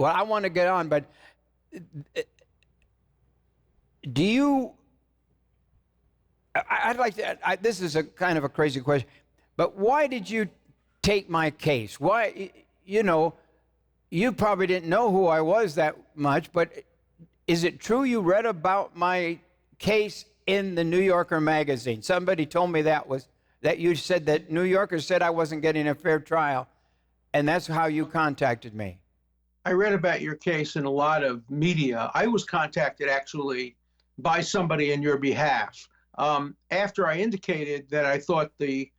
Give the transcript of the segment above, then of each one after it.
Well, I want to get on, but do you, I'd like to, this is a kind of a crazy question, but why did you take my case? Why, you probably didn't know who I was that much, but is it true you read about my case in the New Yorker magazine? Somebody told me that you said that New Yorker said I wasn't getting a fair trial, and that's how you contacted me. I read about your case in a lot of media. I was contacted actually by somebody in your behalf after I indicated that I thought the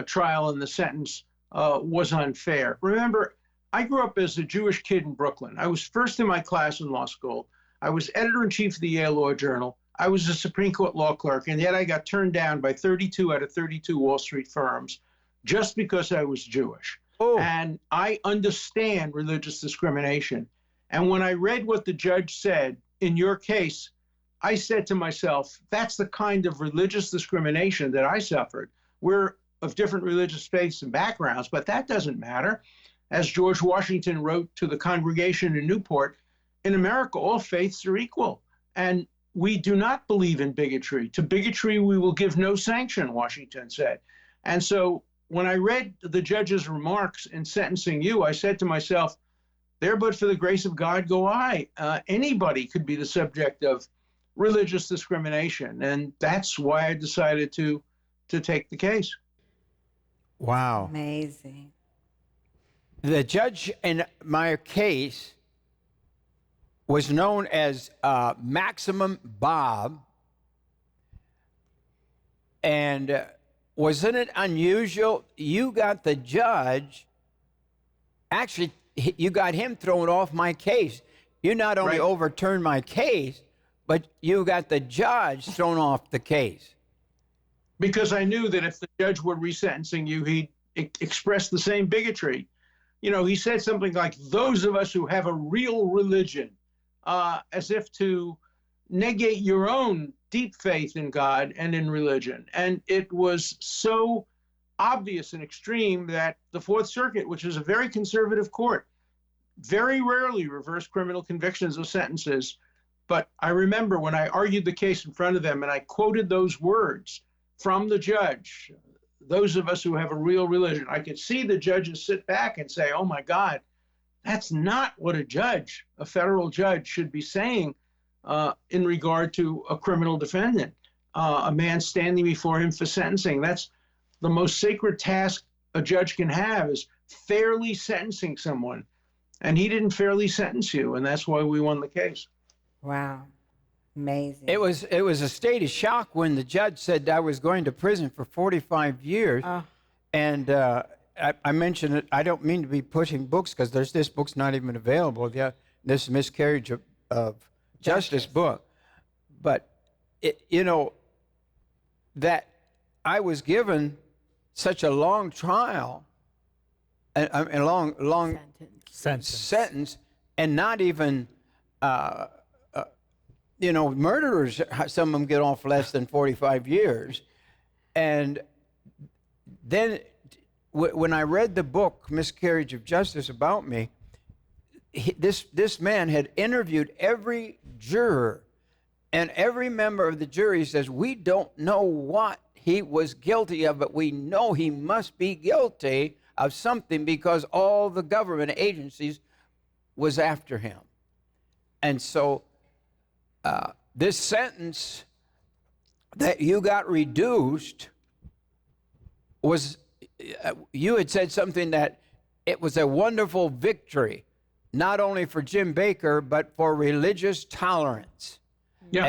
trial and the sentence was unfair. Remember, I grew up as a Jewish kid in Brooklyn. I was first in my class in law school. I was editor-in-chief of the Yale Law Journal. I was a Supreme Court law clerk, and yet I got turned down by 32 out of 32 Wall Street firms just because I was Jewish. Oh. And I understand religious discrimination. And when I read what the judge said in your case, I said to myself, that's the kind of religious discrimination that I suffered. We're of different religious faiths and backgrounds, but that doesn't matter. As George Washington wrote to the congregation in Newport, in America, all faiths are equal. And we do not believe in bigotry. To bigotry, we will give no sanction, Washington said. And so when I read the judge's remarks in sentencing you, I said to myself, there but for the grace of God go I. Anybody could be the subject of religious discrimination. And that's why I decided to take the case. Wow. Amazing. The judge in my case was known as Maximum Bob. And wasn't it unusual? You got the judge, actually, you got him thrown off my case. You not only overturned my case, but you got the judge thrown off the case. Because I knew that if the judge were resentencing you, he'd express the same bigotry. He said something like, those of us who have a real religion, as if to negate your own deep faith in God and in religion. And it was so obvious and extreme that the Fourth Circuit, which is a very conservative court, very rarely reversed criminal convictions or sentences. But I remember when I argued the case in front of them and I quoted those words from the judge, those of us who have a real religion, I could see the judges sit back and say, oh my God, that's not what a federal judge should be saying in regard to a criminal defendant, a man standing before him for sentencing. That's the most sacred task a judge can have, is fairly sentencing someone. And he didn't fairly sentence you, and that's why we won the case. Wow. Amazing. It was a state of shock when the judge said I was going to prison for 45 years. And I mentioned it. I don't mean to be pushing books because this book's not even available yet. This Miscarriage of Justice book. But, that I was given such a long trial, a long sentence, and not even, murderers, some of them get off less than 45 years. And then when I read the book, Miscarriage of Justice, about me, this man had interviewed every juror, and every member of the jury says, we don't know what he was guilty of, but we know he must be guilty of something because all the government agencies was after him. And so this sentence that you got reduced was, you had said something that it was a wonderful victory, not only for Jim Bakker, but for religious tolerance. Yeah.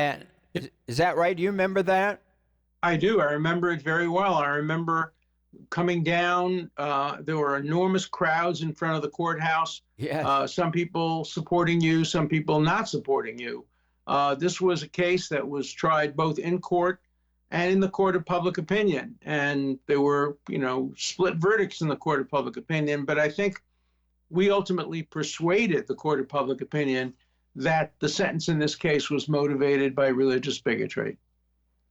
And is that right? Do you remember that? I do. I remember it very well. I remember coming down. There were enormous crowds in front of the courthouse. Yes. Some people supporting you, some people not supporting you. This was a case that was tried both in court and in the court of public opinion. And there were, split verdicts in the court of public opinion. But I think we ultimately persuaded the court of public opinion that the sentence in this case was motivated by religious bigotry.